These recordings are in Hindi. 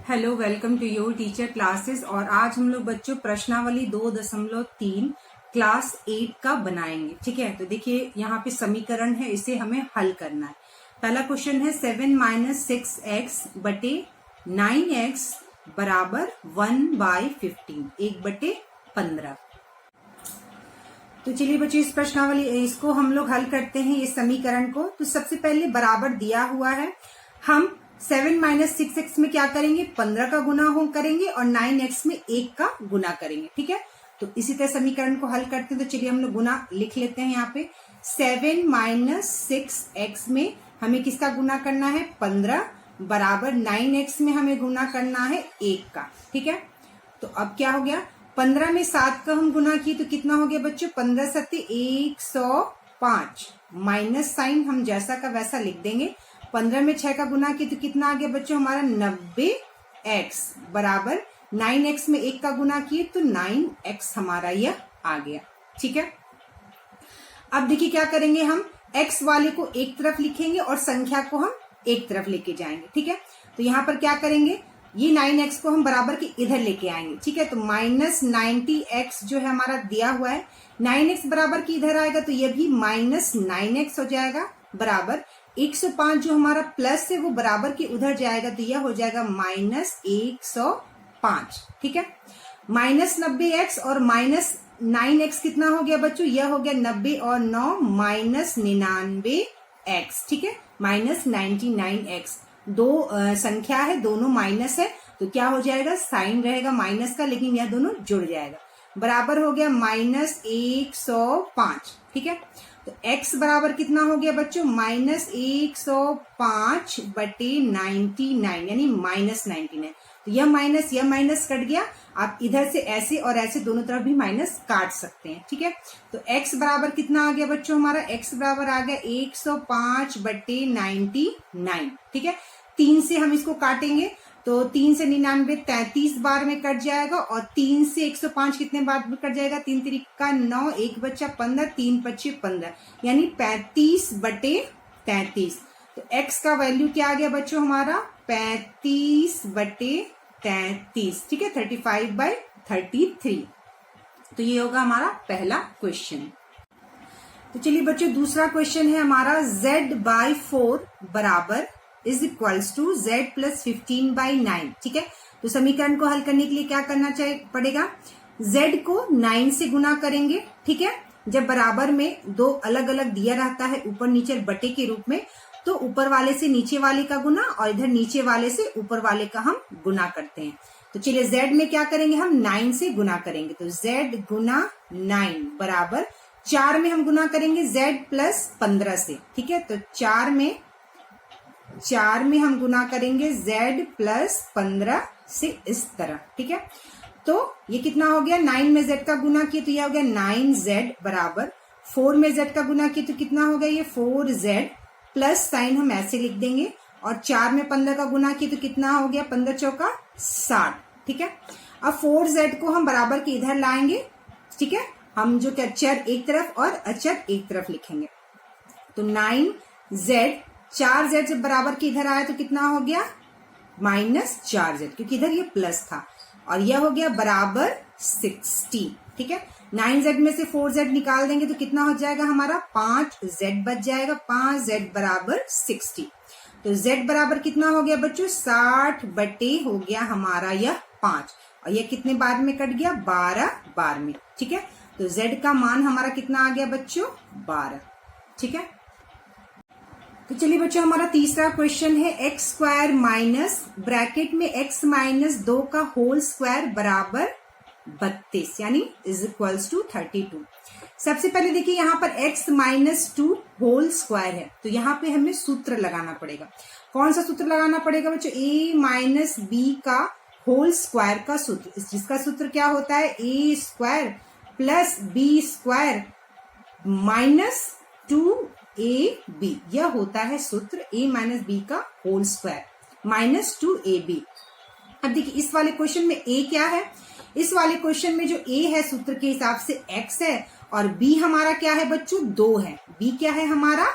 Hello, welcome to your teacher classes. और आज हम लोग बच्चों प्रश्नावली 2.3 क्लास 8 का बनाएंगे। ठीक है, तो देखिए यहाँ पे समीकरण है, इसे हमें हल करना है। पहला क्वेश्चन है 7 - 6x बटे 9x बराबर 1/15, 1/15। तो चलिए बच्चों इस प्रश्नावली इसको हम लोग हल करते हैं, इस समीकरण को। तो सबसे पहले बराबर दिया हुआ है, हम 7 - 6x में क्या करेंगे, 15 का गुना करेंगे और 9x में 1 का गुना करेंगे। ठीक है, तो इसी तरह समीकरण को हल करते हैं। तो चलिए हम लोग गुना लिख लेते हैं यहाँ पे। 7 - 6x में हमें किसका गुना करना है, 15 बराबर 9x में हमें गुना करना है 1 का। ठीक है, तो अब क्या हो गया, 15 में 7 का हम गुना किए तो कितना हो गया बच्चों, 15 × 7 = 105। माइनस साइन हम जैसा का वैसा लिख देंगे। 15 में 6 का गुना किया तो कितना आ गया बच्चों हमारा 90x बराबर 9x में 1 का गुना किए तो 9x हमारा यह आ गया। ठीक है, अब देखिए क्या करेंगे, हम x वाले को एक तरफ लिखेंगे और संख्या को हम एक तरफ लेके जाएंगे। ठीक है, तो यहाँ पर क्या करेंगे, ये 9x को हम बराबर के इधर लेके आएंगे। ठीक है, तो -90x जो है हमारा दिया हुआ है, 9x बराबर के इधर आएगा तो ये भी -9x हो जाएगा बराबर 105 जो हमारा प्लस है वो बराबर के उधर जाएगा तो यह हो जाएगा -105। ठीक है, -90x और -9x कितना हो गया बच्चों, यह हो गया 90 और 9 -99x। ठीक है, -99x दो संख्या है, दोनों माइनस है तो क्या हो जाएगा, साइन रहेगा माइनस का, लेकिन यह दोनों जुड़ जाएगा, बराबर हो गया -105। ठीक है, तो x बराबर कितना हो गया बच्चों, -105 बटे 99 यानी -99। तो यह माइनस कट गया। आप इधर से ऐसे और ऐसे दोनों तरफ भी माइनस काट सकते हैं। ठीक है, तो x बराबर कितना आ गया बच्चों हमारा, x बराबर आ गया 105 बटे 99। ठीक है, 3 से हम इसको काटेंगे तो 3 से 99 33 बार में कट जाएगा और 3 से 105 कितने बार में कट जाएगा, 3 त्रिका 9, 1 बचा 15, 3 पच्चे 15 यानी 35 बटे 33। तो x का वैल्यू क्या आ गया बच्चों हमारा, 35 बटे 33। ठीक है, 35/33। तो ये होगा हमारा पहला क्वेश्चन। तो चलिए बच्चों दूसरा क्वेश्चन है हमारा, z/4 बराबर = z + 15/9। ठीक है, तो समीकरण को हल करने के लिए क्या करना पड़ेगा, z को 9 से गुना करेंगे। ठीक है, जब बराबर में दो अलग अलग दिया रहता है ऊपर नीचे बटे के रूप में, तो ऊपर वाले से नीचे वाले का गुना और इधर नीचे वाले से ऊपर वाले का हम गुना करते हैं। तो चलिए z में क्या करेंगे, हम 9 से गुना करेंगे। तो z गुना 9 बराबर 4 में हम गुना करेंगे z + 15 से। ठीक है, तो 4 में हम गुना करेंगे z + 15 से इस तरह। ठीक है, तो ये कितना हो गया, 9 में z का गुना किया तो यह हो गया 9z बराबर 4 में z का गुना किया तो कितना हो गया, ये 4z प्लस साइन हम ऐसे लिख देंगे और 4 में 15 का गुना किया तो कितना हो गया, 15 चौका 60। ठीक है, अब 4z को हम बराबर के इधर लाएंगे। ठीक है, हम जो क्या चर एक तरफ और अचर एक तरफ लिखेंगे। तो 9z 4z जब बराबर के इधर आया तो कितना हो गया, -4z, क्योंकि इधर ये प्लस था, और यह हो गया बराबर 60। ठीक है, 9z में से 4z निकाल देंगे तो कितना हो जाएगा हमारा, 5z बच जाएगा, 5z बराबर 60। तो z बराबर कितना हो गया बच्चों, 60 बटे हो गया हमारा यह 5, और यह कितने बार में कट गया, 12 बार में। ठीक है, तो z का मान हमारा कितना आ गया बच्चों, 12। ठीक है, तो चलिए बच्चों हमारा तीसरा क्वेश्चन है, x² माइनस ब्रैकेट में x - 2 का होल स्क्वायर बराबर 32 यानी = 32। सबसे पहले देखिए यहाँ पर x - 2 होल स्क्वायर है, तो यहाँ पे हमें सूत्र लगाना पड़ेगा। कौन सा सूत्र लगाना पड़ेगा बच्चों, a - b का होल स्क्वायर का सूत्र, जिसका सूत्र क्या होता है, a² + b² - 2ab, यह होता है सूत्र a - b का होल स्क्वायर -2ab। अब देखिए इस वाले क्वेश्चन में a क्या है, इस वाले क्वेश्चन में जो a है सूत्र के हिसाब से x है और b हमारा क्या है बच्चों, 2 है। b क्या है हमारा,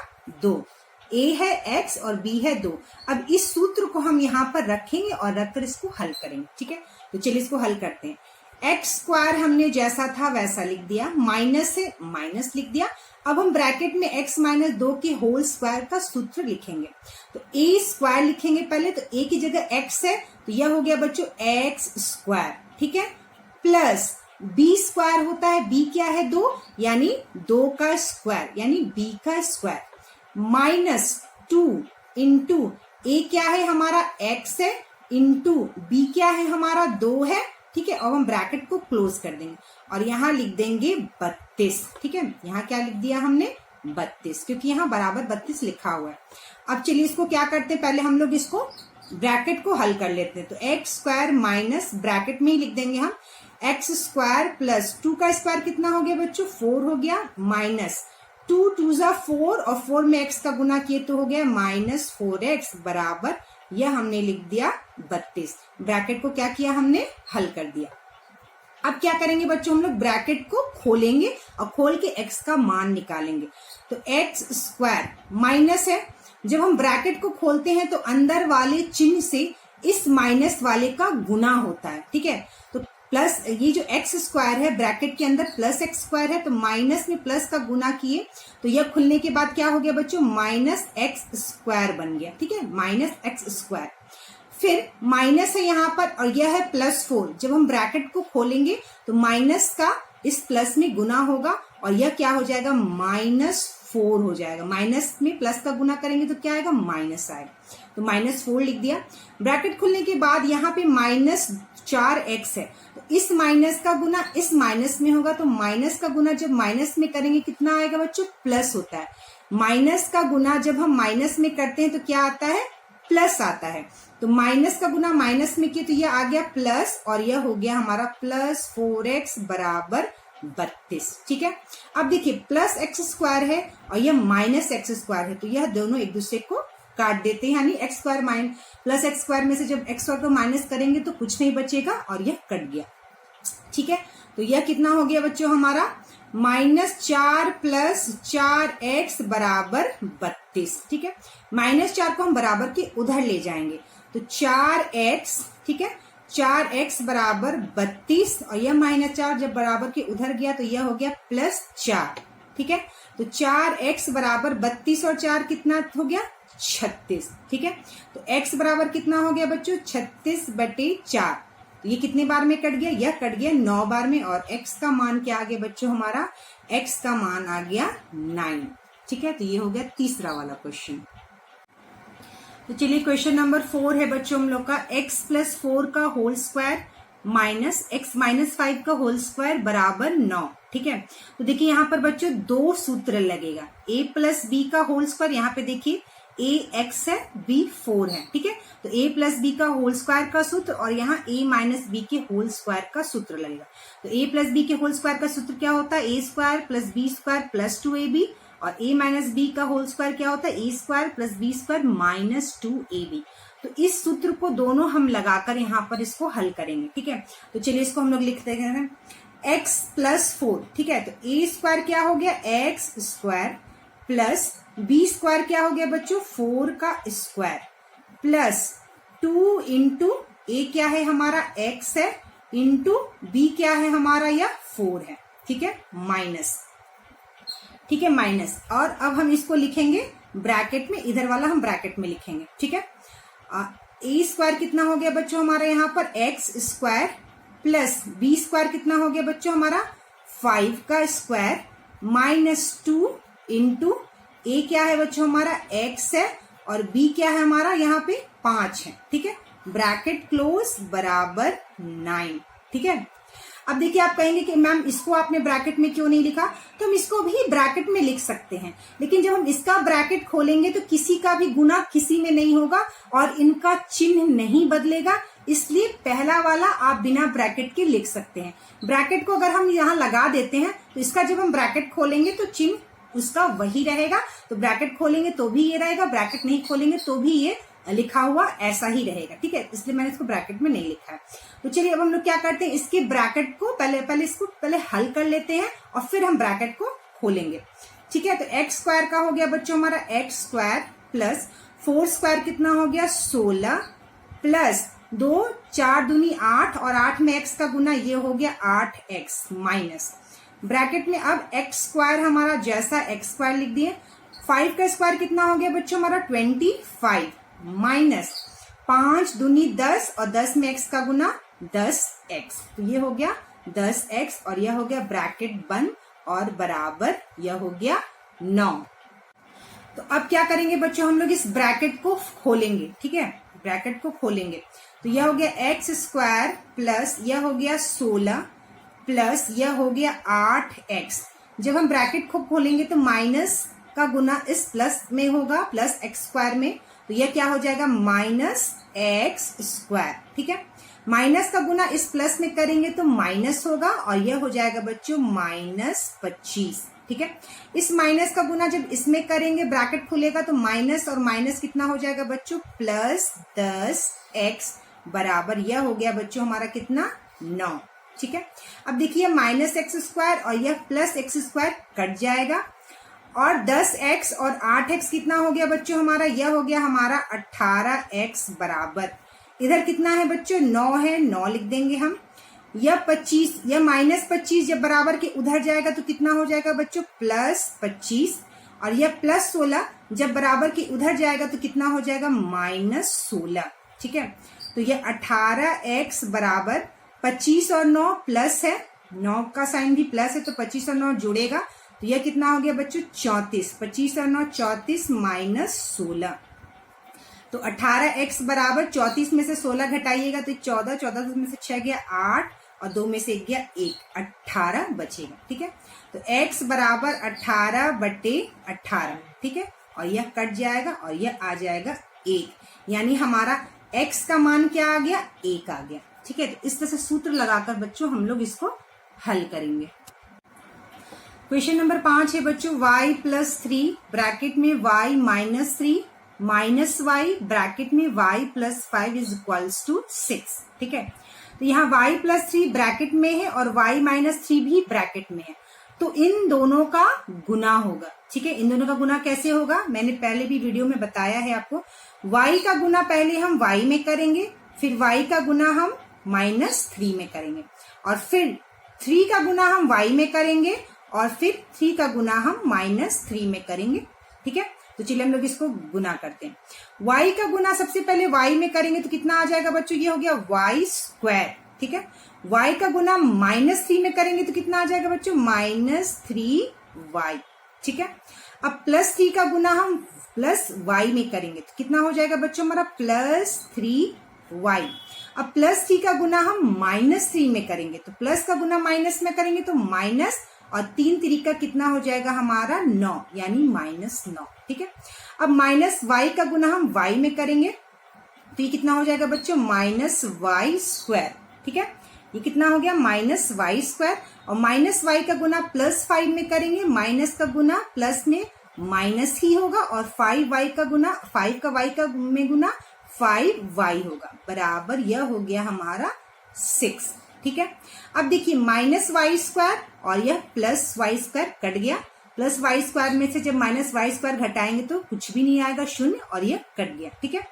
2। a है x और b है 2। अब इस सूत्र को हम यहाँ पर रखेंगे और रखकर इसको हल करेंगे, ठीक है। तो चलिए इसको हल करते हैं। एक्स स्क्वायर हमने जैसा था वैसा लिख दिया, माइनस है माइनस लिख दिया। अब हम ब्रैकेट में x माइनस 2 के होल स्क्वायर का सूत्र लिखेंगे। तो a स्क्वायर लिखेंगे पहले, तो a की जगह x है तो यह हो गया बच्चों x स्क्वायर, ठीक है, प्लस b स्क्वायर होता है, b क्या है 2, यानी 2 का स्क्वायर यानी b का स्क्वायर, माइनस 2 इंटू a क्या है हमारा x है, इंटू b क्या है हमारा 2 है, ठीक है। अब हम ब्रैकेट को क्लोज कर देंगे और यहाँ लिख देंगे 32, ठीक है। यहाँ क्या लिख दिया हमने 32, क्योंकि यहाँ बराबर 32 लिखा हुआ है। अब चलिए इसको क्या करते हैं, पहले हम लोग इसको ब्रैकेट को हल कर लेते हैं। तो एक्स स्क्वायर माइनस ब्रैकेट में ही लिख देंगे हम एक्स स्क्वायर प्लस 2 का स्क्वायर कितना हो गया बच्चों 4 हो गया, माइनस 2 2 जा 4 और 4 में x का गुना किए तो हो गया माइनस 4x बराबर यह हमने लिख दिया 32। ब्रैकेट को क्या किया हमने हल कर दिया। अब क्या करेंगे बच्चों, हम लोग ब्रैकेट को खोलेंगे और खोल के x का मान निकालेंगे। तो x स्क्वायर माइनस है, जब हम ब्रैकेट को खोलते हैं तो अंदर वाले चिन्ह से इस माइनस वाले का गुना होता है, ठीक है। तो प्लस ये जो x स्क्वायर है ब्रैकेट के अंदर प्लस x स्क्वायर है, तो माइनस में प्लस का गुना किए तो यह खुलने के बाद क्या हो गया बच्चों माइनस x स्क्वायर बन गया, ठीक है, माइनस x स्क्वायर। फिर माइनस है यहाँ पर और यह है प्लस 4। जब हम ब्रैकेट को खोलेंगे तो माइनस का इस प्लस में गुना होगा और यह क्या हो जाएगा माइनस 4 हो जाएगा। माइनस में प्लस का गुना करेंगे तो क्या आएगा माइनस आएगा, तो माइनस 4 लिख दिया। ब्रैकेट खुलने के बाद यहाँ पे माइनस 4x है, तो इस माइनस का गुना इस माइनस में होगा, तो माइनस का गुना जब माइनस में करेंगे कितना आएगा बच्चों प्लस होता है। माइनस का गुना जब हम माइनस में करते हैं तो क्या आता है प्लस आता है। तो माइनस का गुना माइनस में किया तो यह आ गया प्लस और यह हो गया हमारा प्लस 4x बराबर 32, ठीक है। अब देखिए प्लस एक्स स्क्वायर है और यह माइनस एक्स स्क्वायर है, तो यह दोनों एक दूसरे को काट देते हैं, यानी x square minus plus x square में से जब एक्स स्क्वायर को माइनस करेंगे तो कुछ नहीं बचेगा और यह कट गया, ठीक है। तो यह कितना हो गया बच्चों हमारा -4 प्लस 4x बराबर 32, ठीक है। -4 को हम बराबर के उधर ले जाएंगे तो 4x, ठीक है, 4x बराबर 32 और यह -4 जब बराबर के उधर गया तो यह हो गया +4, ठीक है। तो 4x बराबर 32 और 4 कितना हो गया 36, ठीक है। तो x बराबर कितना हो गया बच्चों 36/4। तो ये कितने बार में कट गया, यह कट गया 9 बार में और x का मान क्या आ गया बच्चों हमारा, x का मान आ गया 9, ठीक है। तो ये हो गया तीसरा वाला क्वेश्चन। तो चलिए क्वेश्चन नंबर 4 है बच्चों हम लोग का, x + 4 का होल स्क्वायर माइनस x - 5 का होल स्क्वायर बराबर 9, ठीक है। तो देखिए यहाँ पर बच्चों दो सूत्र लगेगा, a + b का होल स्क्वायर, यहाँ पे देखिए a x है b 4 है, ठीक है। तो a + b का होल स्क्वायर का सूत्र और यहाँ a - b के होल स्क्वायर का सूत्र लगेगा। तो a + b के होल स्क्वायर का सूत्र क्या होता है, a² + b² + 2ab और a - b का होल स्क्वायर क्या होता है, a² + b² - 2ab। तो इस सूत्र को दोनों हम लगाकर यहाँ पर इसको हल करेंगे, ठीक है। तो चलिए इसको हम लोग लिखते हैं x + 4, ठीक है। तो a² क्या हो गया x² प्लस b² क्या हो गया बच्चों 4 का स्क्वायर प्लस 2 इंटू a क्या है हमारा x है इंटू b क्या है हमारा यह 4 है, ठीक है, माइनस, ठीक है, माइनस। और अब हम इसको लिखेंगे ब्रैकेट में, इधर वाला हम ब्रैकेट में लिखेंगे, ठीक है। a² कितना हो गया बच्चों हमारा यहाँ पर x² प्लस b² कितना हो गया बच्चों हमारा 5 का स्क्वायर -2 इंटू a क्या है बच्चों हमारा x है और b क्या है हमारा यहाँ पे 5 है, ठीक है, ब्रैकेट क्लोज बराबर 9, ठीक है। अब देखिए आप कहेंगे कि मैम इसको आपने ब्रैकेट में क्यों नहीं लिखा, तो हम इसको भी ब्रैकेट में लिख सकते हैं, लेकिन जब हम इसका ब्रैकेट खोलेंगे तो किसी का भी गुना किसी में नहीं होगा और इनका चिन्ह नहीं बदलेगा, इसलिए पहला वाला आप बिना ब्रैकेट के लिख सकते हैं। ब्रैकेट को अगर हम यहाँ लगा देते हैं तो इसका जब हम ब्रैकेट खोलेंगे तो चिन्ह उसका वही रहेगा, तो ब्रैकेट खोलेंगे तो भी ये रहेगा, ब्रैकेट नहीं खोलेंगे तो भी ये लिखा हुआ ऐसा ही रहेगा, ठीक है, इसलिए मैंने इसको ब्रैकेट में नहीं लिखा है। तो चलिए अब हम लोग क्या करते हैं, इसके ब्रैकेट को पहले इसको हल कर लेते हैं और फिर हम ब्रैकेट को खोलेंगे, ठीक है। तो x² का हो गया बच्चों हमारा x² प्लस 4 स्क्वायर कितना हो गया 16 प्लस 2 4 दूनी 8 और 8 में x का गुना ये हो गया 8x माइनस ब्रैकेट में अब x स्क्वायर हमारा जैसा x स्क्वायर लिख दिए 5 का स्क्वायर कितना हो गया बच्चों हमारा 25 माइनस 5 दूनी 10 और 10 में x का गुना 10x तो ये हो गया 10x और यह हो गया ब्रैकेट बंद और बराबर यह हो गया 9। तो अब क्या करेंगे बच्चों हम लोग इस ब्रैकेट को खोलेंगे। ठीक है, ब्रैकेट को खोलेंगे तो यह हो गया x स्क्वायर प्लस यह हो गया 16 प्लस यह हो गया 8x। जब हम ब्रैकेट को खोलेंगे तो माइनस का गुना इस प्लस में होगा प्लस x स्क्वायर में तो यह क्या हो जाएगा माइनस x स्क्वायर। ठीक है, माइनस का गुना इस प्लस में करेंगे तो माइनस होगा और यह हो जाएगा बच्चों -25। ठीक है, इस माइनस का गुना जब इसमें करेंगे ब्रैकेट खुलेगा तो माइनस और माइनस कितना हो जाएगा बच्चों प्लस 10x बराबर यह हो गया बच्चों हमारा कितना 9। ठीक है, अब देखिए -x स्क्वायर और यह प्लस x स्क्वायर कट जाएगा और 10x और 8x कितना हो गया बच्चों हमारा यह हो गया हमारा 18x बराबर इधर कितना है बच्चों 9 है 9 लिख देंगे हम। यह 25 यह -25 जब बराबर के उधर जाएगा तो कितना हो जाएगा बच्चों +25 और यह +16 जब बराबर के उधर जाएगा तो कितना हो जाएगा -16। ठीक है, तो यह 18x बराबर 25 और 9 प्लस है 9 का साइन भी प्लस है तो 25 और 9 जुड़ेगा तो यह कितना हो गया बच्चों 34। 25 और 9 34 -16 तो 18x बराबर 34 में से 16 घटाइएगा तो 14 14 में से 6 गया 8 और 2 में से 1 गया 1 18 बचेगा। ठीक है, तो x बराबर 18/18। ठीक है, और यह कट जाएगा और यह आ जाएगा 1 यानी हमारा x का मान क्या आ गया 1 आ गया। ठीक है, तो इस तरह से सूत्र लगाकर बच्चों हम लोग इसको हल करेंगे। क्वेश्चन नंबर 5 है बच्चों y + 3 ब्रैकेट में y - 3 माइनस y ब्रैकेट में y + 5 = 6। ठीक है, तो यहाँ y + 3 ब्रैकेट में है और y - 3 भी ब्रैकेट में है तो इन दोनों का गुना होगा। ठीक है, इन दोनों का गुना कैसे होगा मैंने पहले भी वीडियो में बताया है आपको। y का गुना पहले हम y में करेंगे फिर y का गुना हम -3 में करेंगे और फिर 3 का गुना हम y में करेंगे और फिर 3 का गुना हम -3 में करेंगे। ठीक है, तो चलिए हम लोग इसको गुना करते हैं। y का गुना सबसे पहले y में करेंगे तो कितना आ जाएगा बच्चों ये हो गया y²। ठीक है, y का गुना -3 में करेंगे तो कितना आ जाएगा बच्चों -3y। ठीक है, अब +3 का गुना हम +y में करेंगे तो कितना हो जाएगा बच्चों हमारा +3y। अब +3 का गुना हम -3 में करेंगे तो प्लस का गुना माइनस में करेंगे तो माइनस और 3 3 कितना हो जाएगा हमारा 9 यानी -9। ठीक है, अब -y का गुना हम y में करेंगे तो ये कितना हो जाएगा बच्चों -y²। ठीक है, ये कितना हो गया -y² और -y का गुना +5 में करेंगे माइनस का गुना प्लस में माइनस ही होगा और 5y का गुना 5 का y का में गुना 5y होगा बराबर यह हो गया हमारा 6। ठीक है, अब देखिए -y² और यह +y² कट गया +y² में से जब -y² घटाएंगे तो कुछ भी नहीं आएगा 0 और यह कट गया। ठीक है,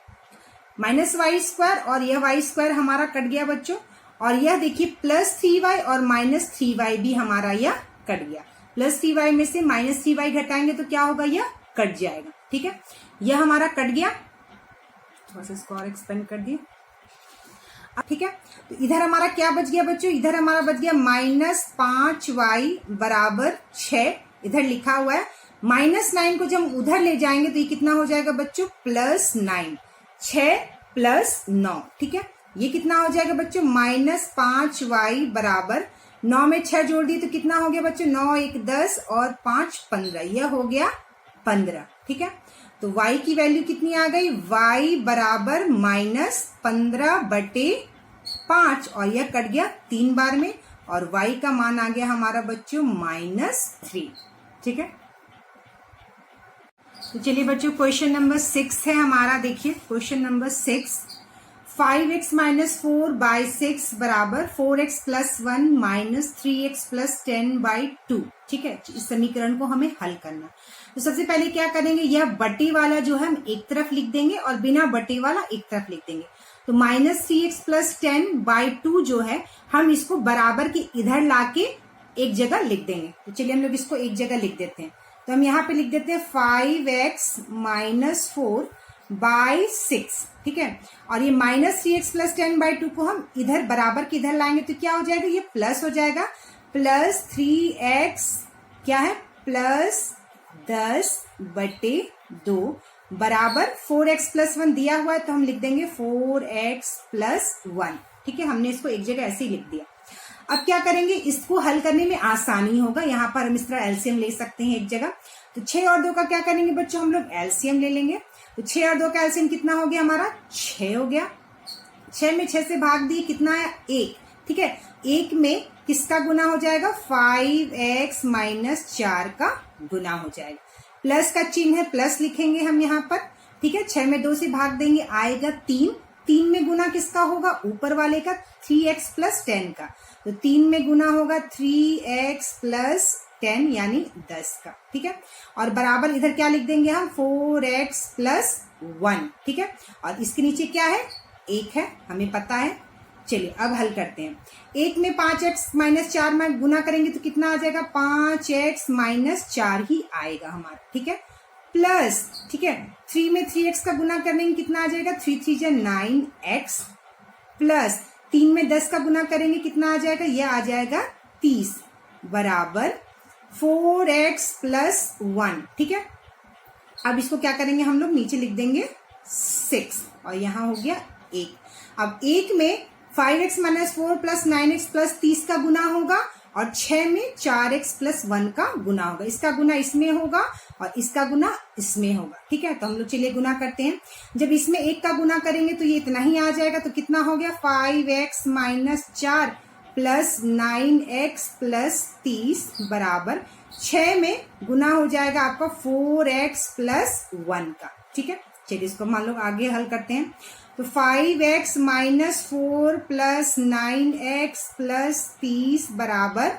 -y² और यह y² हमारा कट गया बच्चों और यह देखिए +3y और -3y भी हमारा यह कट गया। +3y में से -3y घटाएंगे तो क्या होगा यह कट जाएगा। ठीक है, यह हमारा कट गया। थोड़ा सा इसको और एक्सपेंड कर दिए। ठीक है, तो इधर हमारा क्या बच गया बच्चों इधर हमारा बच गया -5y बराबर 6 इधर लिखा हुआ है। -9 को जब हम उधर ले जाएंगे तो ये कितना हो जाएगा बच्चों +9 6 + 9। ठीक है, ये कितना हो जाएगा बच्चों -5y बराबर 9 में 6 जोड़ दिए तो कितना हो गया बच्चों 9 1 10 और 5 15 यह हो गया 15। ठीक है, तो y की वैल्यू कितनी आ गई y बराबर -15/5 और यह कट गया 3 बार में और y का मान आ गया हमारा बच्चों -3। ठीक है, तो चलिए बच्चों क्वेश्चन नंबर 6 है हमारा। देखिए question number 6 5x minus 4 by 6 बराबर 4x plus 1 minus 3x plus 10 by 2। ठीक है, इस समीकरण को हमें हल करना। तो सबसे पहले क्या करेंगे, यह बटे वाला जो है हम एक तरफ लिख देंगे और बिना बटे वाला एक तरफ लिख देंगे। तो माइनस 3x प्लस 10 बाई 2 जो है हम इसको बराबर के इधर लाके एक जगह लिख देंगे। तो चलिए हम लोग इसको एक जगह लिख देते हैं। तो हम यहाँ पे लिख देते हैं 5x माइनस 4 बाई 6। ठीक है, और ये माइनस 3x प्लस 10 बाई 2 को हम इधर बराबर के इधर लाएंगे तो क्या हो जाएगा, ये प्लस हो जाएगा। प्लस 3x क्या है, प्लस 10 बटे 2 बराबर 4x प्लस 1 दिया हुआ है तो हम लिख देंगे 4x प्लस 1। ठीक है, हमने इसको एक जगह ऐसे ही लिख दिया। अब क्या करेंगे, इसको हल करने में आसानी होगा। यहाँ पर हम इस तरह एलसीएम ले सकते हैं एक जगह। तो 6 और 2 का क्या करेंगे बच्चों, हम लोग एलसीएम ले लेंगे। तो 6 और 2 का एलसीएम कितना हो गया हमारा, 6 हो गया। 6 में 6 से भाग दिए, कितना है, 1। ठीक है, 1 में किसका गुना हो जाएगा, 5x माइनस 4 का गुना हो जाएगा। प्लस का चिन्ह है, प्लस लिखेंगे हम यहाँ पर। ठीक है, 6 में 2 से भाग देंगे, आएगा 3। 3 में गुना किसका होगा, ऊपर वाले का, 3x प्लस 10 का। तो 3 में गुना होगा 3x प्लस 10 यानी 10 का। ठीक है, और बराबर इधर क्या लिख देंगे हम, 4x प्लस 1। ठीक है, और इसके नीचे क्या है, 1 है, हमें पता है। चलिए अब हल करते हैं। 1 में 5x माइनस 4 में गुना करेंगे तो कितना आ जाएगा, 5x माइनस 4 ही आएगा हमारा। ठीक है, प्लस, ठीक है, 3 में 3x का गुना करेंगे कितना आ जाएगा, 3 3 जा 9x, प्लस 3 में 10 का गुना करेंगे कितना आ जाएगा, यह आ जाएगा 30 बराबर 4x प्लस 1। ठीक है, अब इसको क्या करेंगे हम लोग, नीचे लिख देंगे 6 और यहाँ हो गया 1। अब 1 में 5x minus 4 plus 9x plus 30 का गुना होगा और 6 में 4x प्लस 1 का गुना होगा। इसका गुना इसमें होगा और इसका गुना इसमें होगा। ठीक है, तो हम लोग चलिए गुना करते हैं। जब इसमें 1 का गुना करेंगे तो ये इतना ही आ जाएगा। तो कितना हो गया, 5x minus 4 plus 9x plus 30 बराबर 6 में गुना हो जाएगा आपका 4x प्लस 1 का। ठीक है, चलिए इसको मान लो आगे हल करते हैं। तो 5x minus 4 plus 9x plus 30 बराबर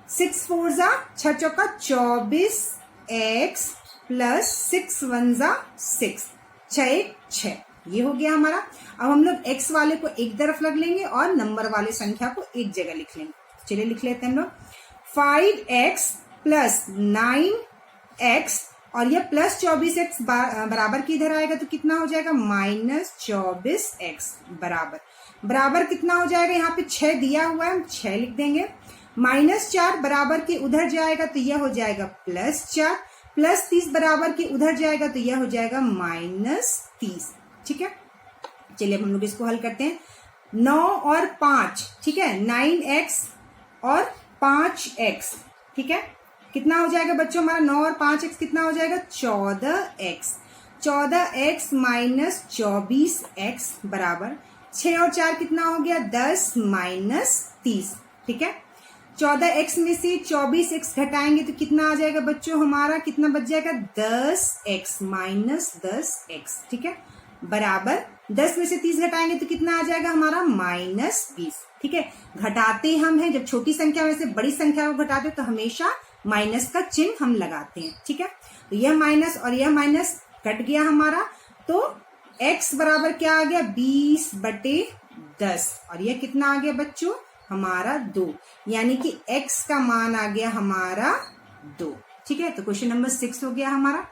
6 4 जा 6 चौका 24x प्लस 6 1 जा 6 6 6। ये हो गया हमारा। अब हम लोग x वाले को एक तरफ रख लेंगे और नंबर वाले संख्या को एक जगह लिख लेंगे। चलिए लिख लेते हैं हम लोग 5x प्लस 9x और यह प्लस 24x बराबर की इधर आएगा तो कितना हो जाएगा, माइनस 24x बराबर बराबर कितना हो जाएगा, यहाँ पे 6 दिया हुआ है, हम 6 लिख देंगे। माइनस 4 बराबर के उधर जाएगा तो यह हो जाएगा प्लस 4, प्लस 30 बराबर के उधर जाएगा तो यह हो जाएगा माइनस 30। ठीक है, चलिए हम लोग इसको हल करते हैं। 9 और 5, ठीक है, 9x और 5x। ठीक है, कितना हो जाएगा बच्चों हमारा, 9 और 5x कितना हो जाएगा, 14x। 14x माइनस 24x बराबर 6 और 4 कितना हो गया, 10 माइनस 30। ठीक है, 14x में से 24x घटाएंगे तो कितना आ जाएगा बच्चों हमारा, कितना बच जाएगा, 10x माइनस 10x। ठीक है, बराबर 10 में से 30 घटाएंगे तो कितना आ जाएगा हमारा, माइनस 20। ठीक है, घटाते हम हैं, जब छोटी संख्या में से बड़ी संख्या को घटाते तो हमेशा माइनस का चिन्ह हम लगाते हैं। ठीक है, तो यह माइनस और यह माइनस कट गया हमारा, तो x बराबर क्या आ गया, 20 बटे 10 और यह कितना आ गया बच्चों हमारा 2, यानी कि x का मान आ गया हमारा 2। ठीक है, तो क्वेश्चन नंबर 6 हो गया हमारा।